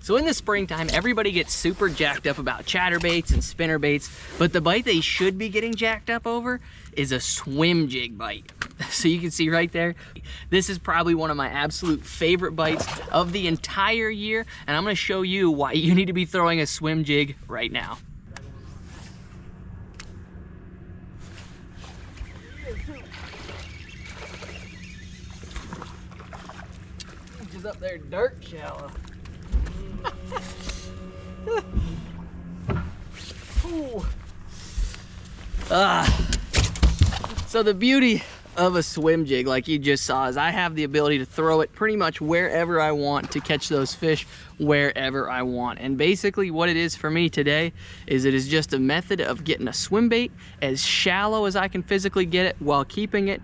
So in the springtime, everybody gets super jacked up about chatterbaits and spinnerbaits, but the bite they should be getting jacked up over is a swim jig bite. So you can see right there, this is probably one of my absolute favorite bites of the entire year, and I'm gonna show you why you need to be throwing a swim jig right now. Just up there dirt shallow. So the beauty of a swim jig, like you just saw, is I have the ability to throw it pretty much wherever I want to catch those fish wherever I want. And basically what it is for me today is it is just a method of getting a swim bait as shallow as I can physically get it while keeping it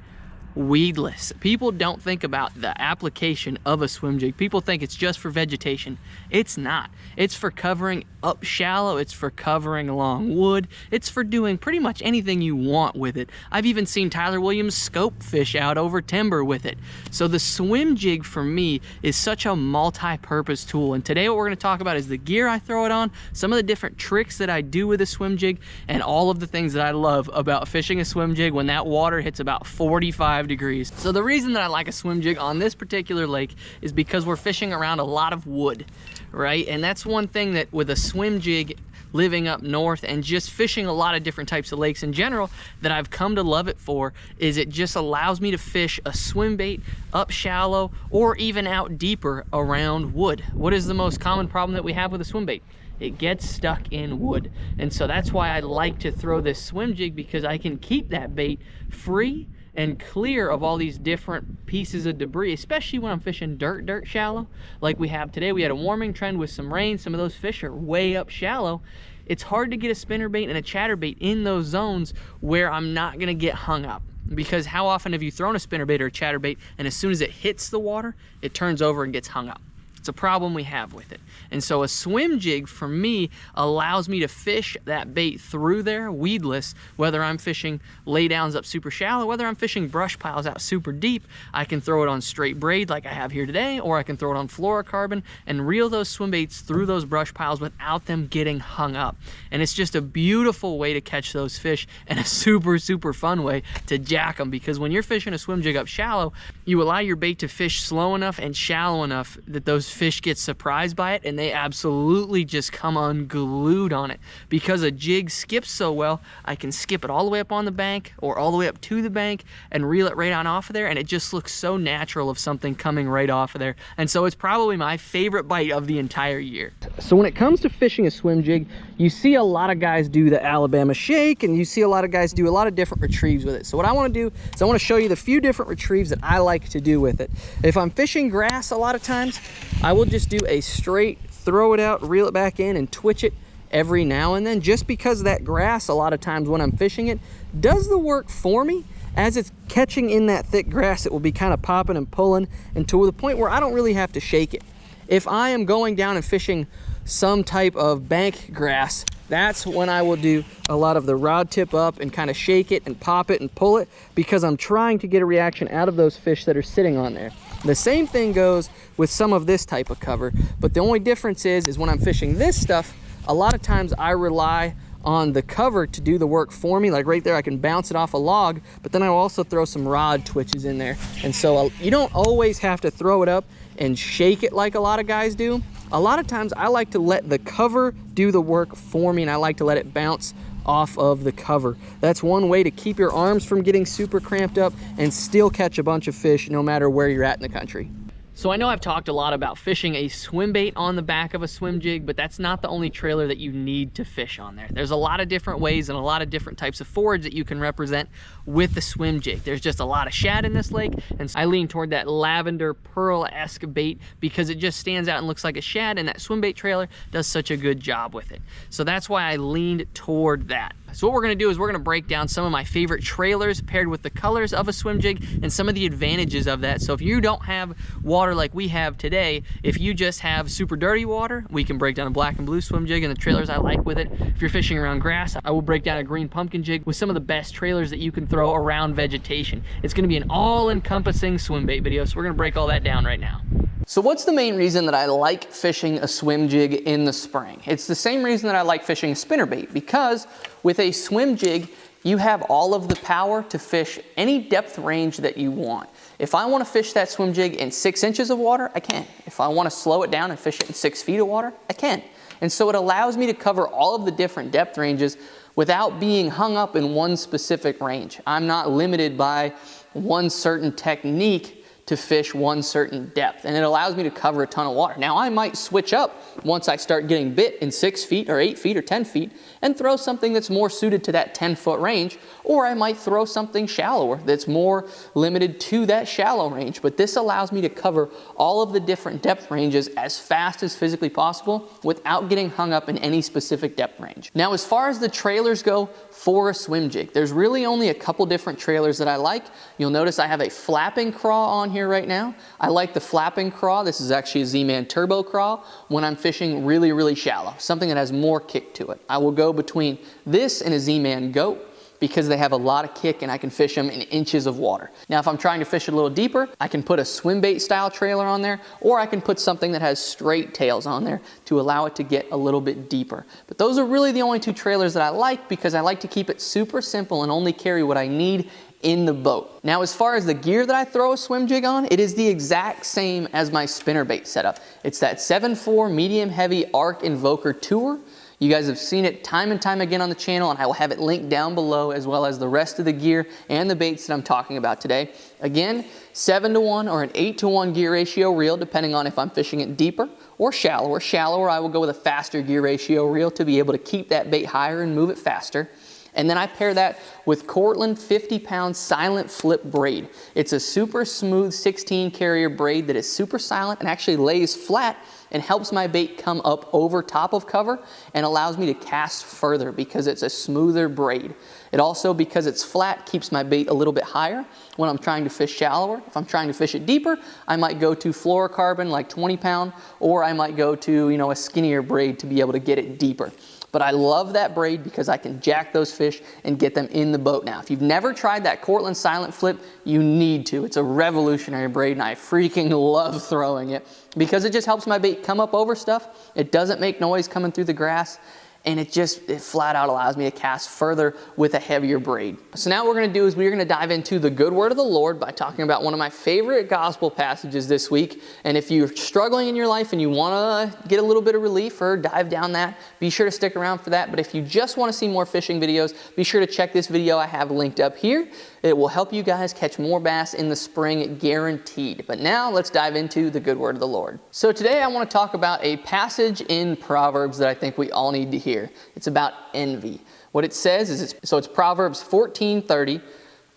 weedless. People don't think about the application of a swim jig. People think it's just for vegetation. It's not. It's for covering up shallow. It's for covering along wood. It's for doing pretty much anything you want with it. I've even seen Tyler Williams scope fish out over timber with it. So the swim jig for me is such a multi-purpose tool. And today what we're going to talk about is the gear I throw it on, some of the different tricks that I do with a swim jig, and all of the things that I love about fishing a swim jig when that water hits about 45 degrees. So the reason that I like a swim jig on this particular lake is because we're fishing around a lot of wood, right? And that's one thing that with a swim jig living up north and just fishing a lot of different types of lakes in general that I've come to love it for is it just allows me to fish a swim bait up shallow or even out deeper around wood. What is the most common problem that we have with a swim bait? It gets stuck in wood. And so that's why I like to throw this swim jig, because I can keep that bait free and clear of all these different pieces of debris, especially when I'm fishing dirt shallow like we have today. We had a warming trend with some rain. Some of those fish are way up shallow. It's hard to get a spinnerbait and a chatterbait in those zones where I'm not gonna get hung up. Because how often have you thrown a spinnerbait or a chatterbait and as soon as it hits the water, it turns over and gets hung up? It's a problem we have with it. And so a swim jig for me allows me to fish that bait through there weedless, whether I'm fishing laydowns up super shallow, whether I'm fishing brush piles out super deep. I can throw it on straight braid like I have here today, or I can throw it on fluorocarbon and reel those swim baits through those brush piles without them getting hung up. And it's just a beautiful way to catch those fish and a super fun way to jack them, because when you're fishing a swim jig up shallow, you allow your bait to fish slow enough and shallow enough that those fish get surprised by it and they absolutely just come unglued on it. Because a jig skips so well, I can skip it all the way up on the bank or all the way up to the bank and reel it right on off of there, and it just looks so natural of something coming right off of there. And so it's probably my favorite bite of the entire year. So when it comes to fishing a swim jig, you see a lot of guys do the Alabama shake, and you see a lot of guys do a lot of different retrieves with it. So what I want to do is I want to show you the few different retrieves that I like to do with it. If I'm fishing grass, a lot of times I will just do a straight throw it out, reel it back in, and twitch it every now and then, just because that grass a lot of times when I'm fishing it does the work for me. As it's catching in that thick grass, it will be kind of popping and pulling until the point where I don't really have to shake it. If I am going down and fishing some type of bank grass, that's when I will do a lot of the rod tip up and kind of shake it and pop it and pull it, because I'm trying to get a reaction out of those fish that are sitting on there. The same thing goes with some of this type of cover, but the only difference is when I'm fishing this stuff, a lot of times I rely on the cover to do the work for me. Like right there, I can bounce it off a log, but then I'll also throw some rod twitches in there. And so you don't always have to throw it up and shake it like a lot of guys do. A lot of times I like to let the cover do the work for me, and I like to let it bounce off of the cover. That's one way to keep your arms from getting super cramped up and still catch a bunch of fish no matter where you're at in the country. So I know I've talked a lot about fishing a swim bait on the back of a swim jig, but that's not the only trailer that you need to fish on there. There's a lot of different ways and a lot of different types of forage that you can represent with the swim jig. There's just a lot of shad in this lake, and I lean toward that lavender pearl-esque bait because it just stands out and looks like a shad, and that swim bait trailer does such a good job with it. So that's why I leaned toward that. So what we're gonna do is we're gonna break down some of my favorite trailers paired with the colors of a swim jig and some of the advantages of that. So if you don't have water like we have today, if you just have super dirty water, we can break down a black and blue swim jig and the trailers I like with it. If you're fishing around grass, I will break down a green pumpkin jig with some of the best trailers that you can throw around vegetation. It's gonna be an all-encompassing swim bait video, so we're gonna break all that down right now. So what's the main reason that I like fishing a swim jig in the spring? It's the same reason that I like fishing a spinnerbait, because with a swim jig, you have all of the power to fish any depth range that you want. If I want to fish that swim jig in 6 inches of water, I can. If I want to slow it down and fish it in 6 feet of water, I can. And so it allows me to cover all of the different depth ranges without being hung up in one specific range. I'm not limited by one certain technique to fish one certain depth, and it allows me to cover a ton of water. Now I might switch up once I start getting bit in 6 feet or 8 feet or 10 feet and throw something that's more suited to that 10-foot range, or I might throw something shallower that's more limited to that shallow range. But this allows me to cover all of the different depth ranges as fast as physically possible without getting hung up in any specific depth range. Now as far as the trailers go for a swim jig, there's really only a couple different trailers that I like. You'll notice I have a flapping craw on here right now. I like the flapping craw. This is actually a Z-Man turbo craw when I'm fishing really, really shallow, something that has more kick to it. I will go between this and a Z-Man goat because they have a lot of kick and I can fish them in inches of water. Now if I'm trying to fish a little deeper, I can put a swim bait style trailer on there, or I can put something that has straight tails on there to allow it to get a little bit deeper. But those are really the only two trailers that I like, because I like to keep it super simple and only carry what I need in the boat. Now as far as the gear that I throw a swim jig on, it is the exact same as my spinnerbait setup. It's that 7.4 medium heavy Arc Invoker Tour. You guys have seen it time and time again on the channel, and I will have it linked down below, as well as the rest of the gear and the baits that I'm talking about today. Again, 7-to-1 or an 8-to-1 gear ratio reel, depending on if I'm fishing it deeper or shallower. Shallower, I will go with a faster gear ratio reel to be able to keep that bait higher and move it faster. And then I pair that with Cortland 50-pound silent flip braid. It's a super smooth 16 carrier braid that is super silent and actually lays flat and helps my bait come up over top of cover and allows me to cast further because it's a smoother braid. It also, because it's flat, keeps my bait a little bit higher when I'm trying to fish shallower. If I'm trying to fish it deeper, I might go to fluorocarbon, like 20-pound, or I might go to, a skinnier braid to be able to get it deeper. But I love that braid because I can jack those fish and get them in the boat now. If you've never tried that Cortland silent flip, you need to. It's a revolutionary braid and I freaking love throwing it because it just helps my bait come up over stuff. It doesn't make noise coming through the grass, and it flat out allows me to cast further with a heavier braid. So now what we're gonna do is we're gonna dive into the good word of the Lord by talking about one of my favorite gospel passages this week. And if you're struggling in your life and you wanna get a little bit of relief or dive down that, be sure to stick around for that. But if you just wanna see more fishing videos, be sure to check this video I have linked up here. It will help you guys catch more bass in the spring, guaranteed. But now let's dive into the good word of the Lord. So today I wanna talk about a passage in Proverbs that I think we all need to hear. It's about envy. What it says is, it's Proverbs 14:30.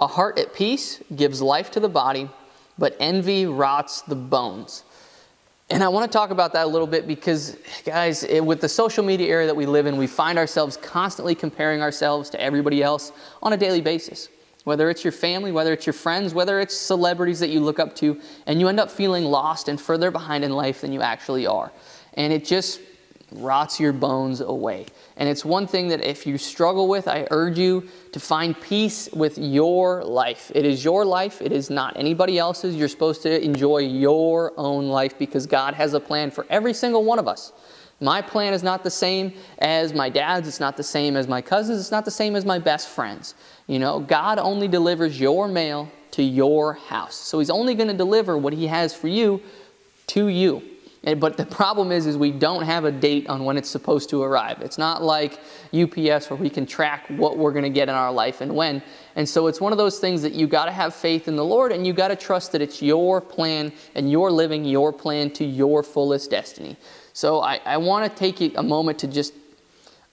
A heart at peace gives life to the body, but envy rots the bones. And I want to talk about that a little bit because, guys, with the social media era that we live in, we find ourselves constantly comparing ourselves to everybody else on a daily basis. Whether it's your family, whether it's your friends, whether it's celebrities that you look up to, and you end up feeling lost and further behind in life than you actually are. And it just rots your bones away. And it's one thing that if you struggle with, I urge you to find peace with your life. It is your life. It is not anybody else's. You're supposed to enjoy your own life because God has a plan for every single one of us. My plan is not the same as my dad's. It's not the same as my cousin's. It's not the same as my best friend's. God only delivers your mail to your house. So he's only going to deliver what he has for you to you. But the problem is we don't have a date on when it's supposed to arrive. It's not like UPS where we can track what we're going to get in our life and when. And so it's one of those things that you got to have faith in the Lord, and you got to trust that it's your plan and you're living your plan to your fullest destiny. So I want to take a moment to just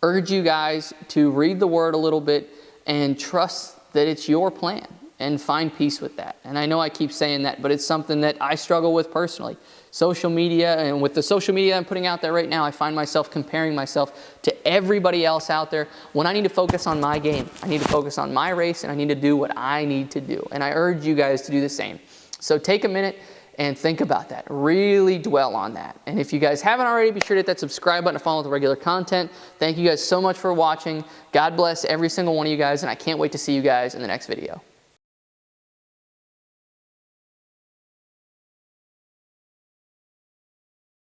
urge you guys to read the Word a little bit and trust that it's your plan. and find peace with that. And I know I keep saying that, but it's something that I struggle with personally. Social media, and with the social media I'm putting out there right now, I find myself comparing myself to everybody else out there when I need to focus on my game. I need to focus on my race, and I need to do what I need to do. And I urge you guys to do the same. So take a minute and think about that. Really dwell on that. And if you guys haven't already, be sure to hit that subscribe button to follow the regular content. Thank you guys so much for watching. God bless every single one of you guys, and I can't wait to see you guys in the next video.